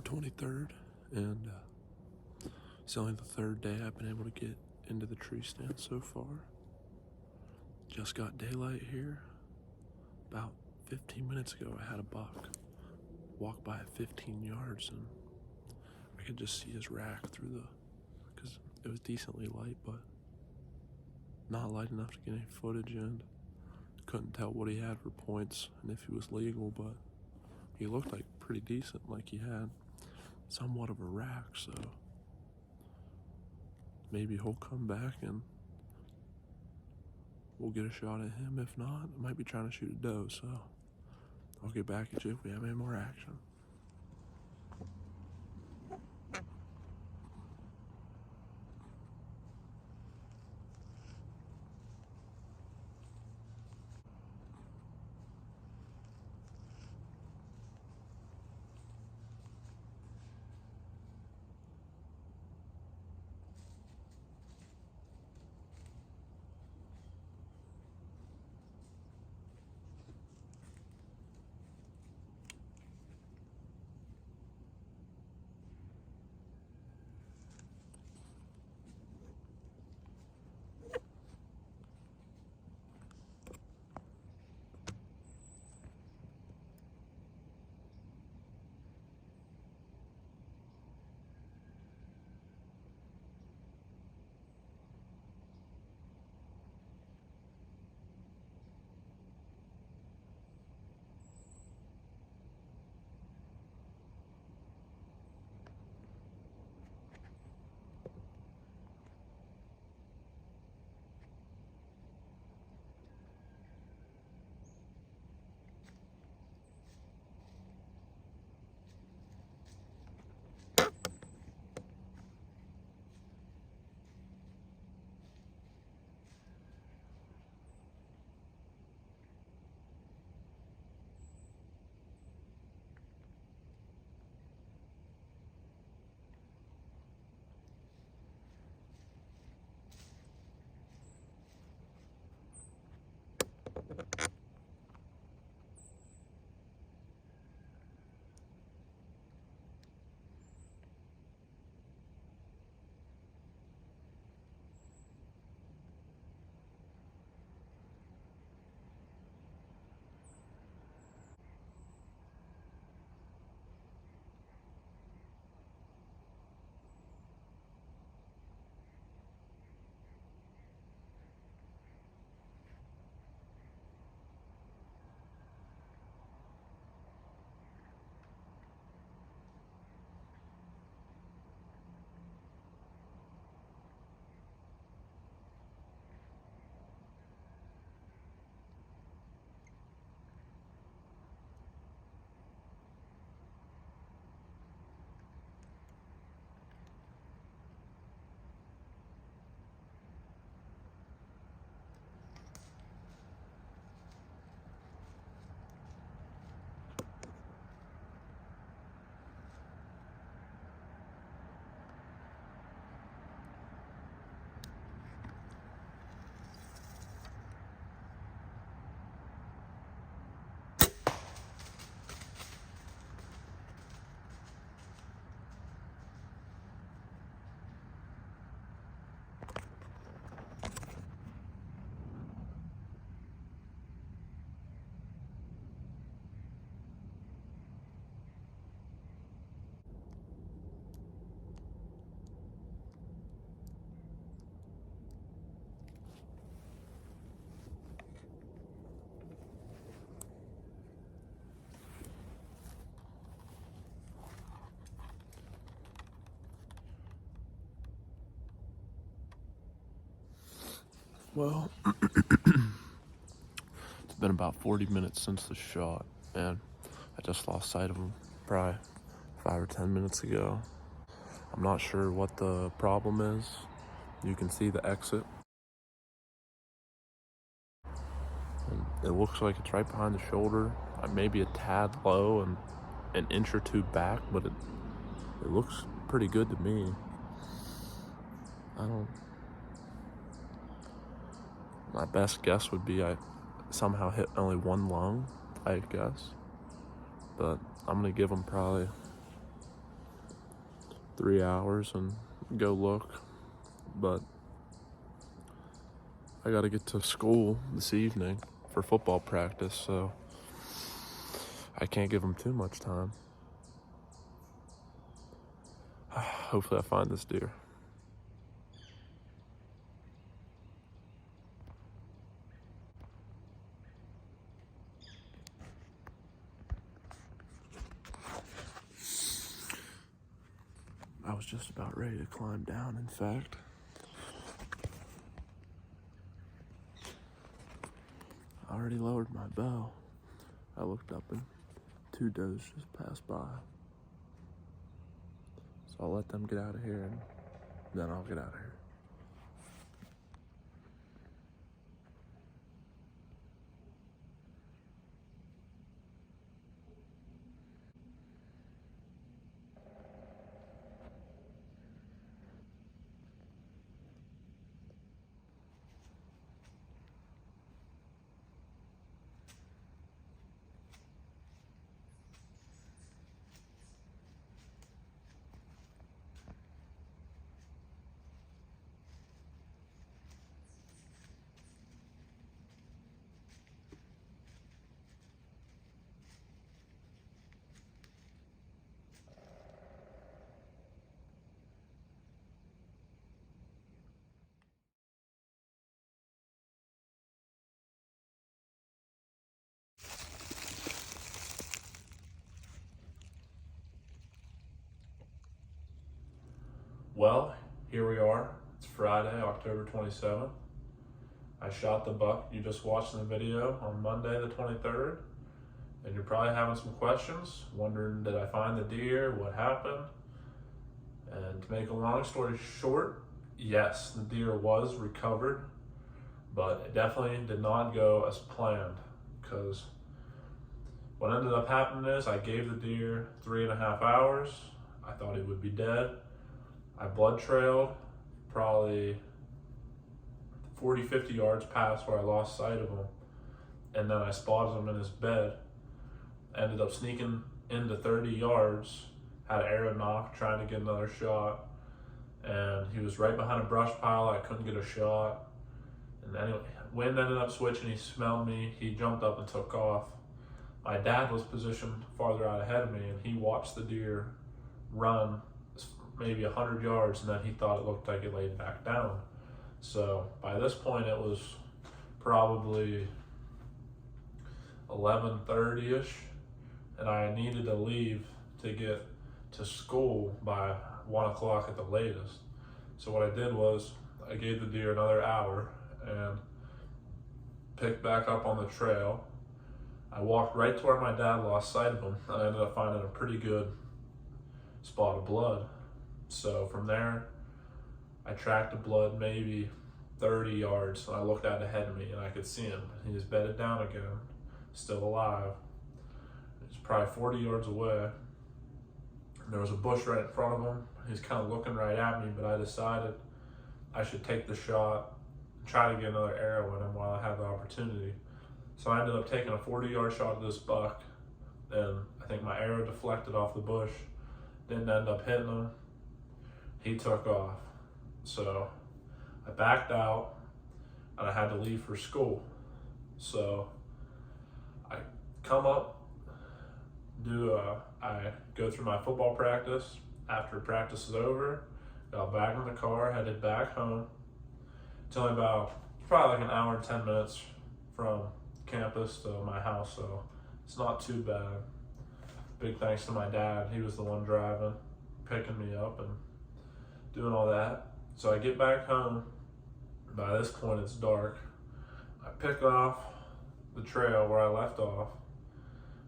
23rd, and it's only the third day I've been able to get into the tree stand so far. Just got daylight here. About 15 minutes ago, I had a buck walk by at 15 yards, and I could just see his rack because it was decently light, but not light enough to get any footage in. Couldn't tell what he had for points and if he was legal, but he looked like pretty decent, like he had somewhat of a rack, so maybe he'll come back and we'll get a shot at him. If not, I might be trying to shoot a doe, so I'll get back at you if we have any more action. Well, it's been about 40 minutes since the shot, and I just lost sight of him probably 5 or 10 minutes ago. I'm not sure what the problem is. You can see the exit. And it looks like it's right behind the shoulder, maybe a tad low and an inch or two back, but it looks pretty good to me. My best guess would be I somehow hit only one lung, I guess. But I'm gonna give him probably 3 hours and go look. But I gotta get to school this evening for football practice, so I can't give them too much time. Hopefully I find this deer. I was just about ready to climb down, in fact. I already lowered my bow. I looked up and 2 does just passed by. So I'll let them get out of here and then I'll get out of here. Well, here we are. It's Friday, October 27th. I shot the buck you just watched in the video on Monday the 23rd. And you're probably having some questions, wondering, did I find the deer? What happened? And to make a long story short, yes, the deer was recovered, but it definitely did not go as planned, because what ended up happening is I gave the deer 3.5 hours. I thought he would be dead. I blood trailed probably 40, 50 yards past where I lost sight of him. And then I spotted him in his bed. Ended up sneaking into 30 yards, had an arrow knock, trying to get another shot. And he was right behind a brush pile. I couldn't get a shot. And anyway, wind ended up switching. He smelled me. He jumped up and took off. My dad was positioned farther out ahead of me, and he watched the deer run maybe 100 yards, and then he thought it looked like it laid back down. So by this point, it was probably 11:30ish, and I needed to leave to get to school by 1 o'clock at the latest. So what I did was I gave the deer another hour and picked back up on the trail. I walked right to where my dad lost sight of him, and I ended up finding a pretty good spot of blood. So from there, I tracked the blood maybe 30 yards, and I looked out ahead of me and I could see him. He was bedded down again, still alive. He's probably 40 yards away. And there was a bush right in front of him. He's kind of looking right at me, but I decided I should take the shot and try to get another arrow in him while I have the opportunity. So I ended up taking a 40-yard shot at this buck, and I think my arrow deflected off the bush, didn't end up hitting him. He took off. So I backed out and I had to leave for school. So I come up, I go through my football practice. After practice is over, got back in the car, headed back home. It's only probably like an hour and 10 minutes from campus to my house, so it's not too bad. Big thanks to my dad. He was the one driving, picking me up and doing all that. So I get back home. By this point, it's dark. I pick off the trail where I left off.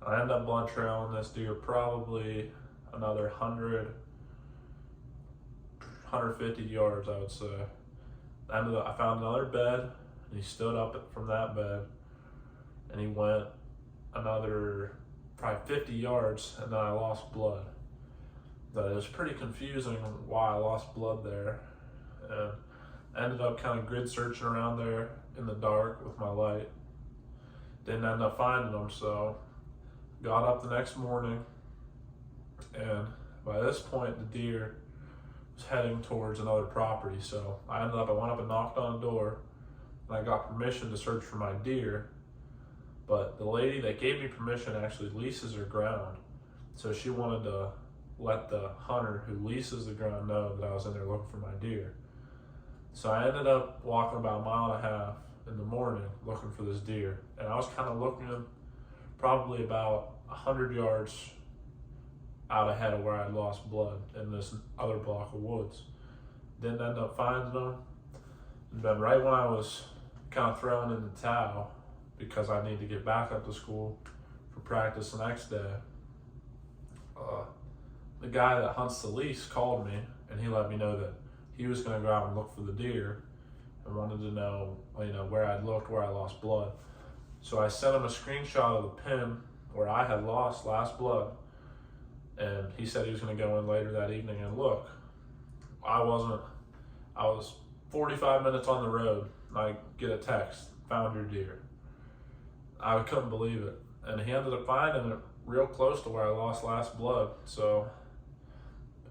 I end up blood trailing this deer probably another 150 yards, I would say. I found another bed, and he stood up from that bed, and he went another probably 50 yards, and then I lost blood. But it was pretty confusing why I lost blood there. And I ended up kind of grid searching around there in the dark with my light. Didn't end up finding them, so got up the next morning, and by this point the deer was heading towards another property. So I went up and knocked on the door, and I got permission to search for my deer. But the lady that gave me permission actually leases her ground. So she wanted to let the hunter who leases the ground know that I was in there looking for my deer. So I ended up walking about a mile and a half in the morning looking for this deer. And I was kind of looking probably about 100 yards out ahead of where I lost blood in this other block of woods. Didn't end up finding them. And then right when I was kind of throwing in the towel, because I need to get back up to school for practice the next day, the guy that hunts the lease called me, and he let me know that he was going to go out and look for the deer and wanted to know, where I'd looked, where I lost blood. So I sent him a screenshot of the pin where I had lost last blood, and he said he was going to go in later that evening and look. I was 45 minutes on the road, and I get a text, "Found your deer." I couldn't believe it. And he ended up finding it real close to where I lost last blood. So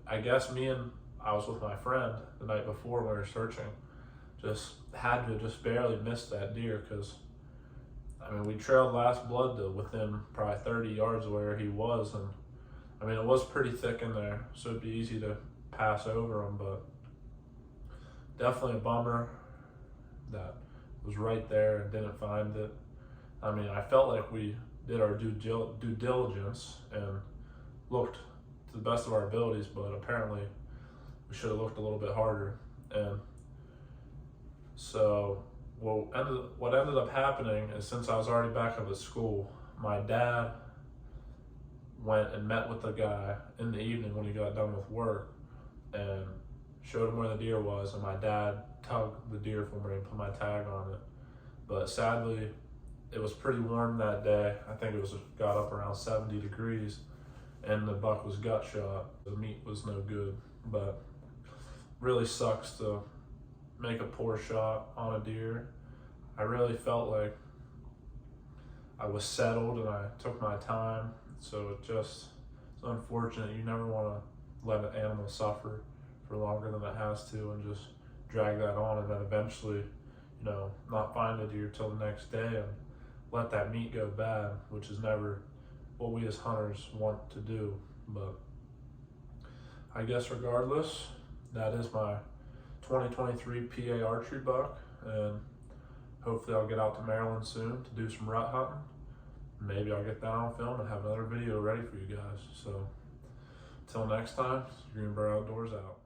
I guess I was with my friend the night before when we were searching, just had to just barely miss that deer, because we trailed last blood to within probably 30 yards of where he was, and it was pretty thick in there, so it'd be easy to pass over him, but definitely a bummer that was right there and didn't find it. I felt like we did our due diligence and looked to the best of our abilities, but apparently we should have looked a little bit harder. And so what ended up happening is, since I was already back up at school, my dad went and met with the guy in the evening when he got done with work and showed him where the deer was, and my dad tugged the deer for me and put my tag on it. But sadly, it was pretty warm that day. I think got up around 70 degrees, and the buck was gut shot. The meat was no good, but really sucks to make a poor shot on a deer. I really felt like I was settled and I took my time. So it's unfortunate. You never want to let an animal suffer for longer than it has to and just drag that on, and then eventually, not find a deer till the next day and let that meat go bad, which is never what we as hunters want to do. But I guess regardless, that is my 2023 PA archery buck, and hopefully I'll get out to Maryland soon to do some rut hunting. Maybe I'll get that on film and have another video ready for you guys. So until next time, Greenbrier Outdoors out.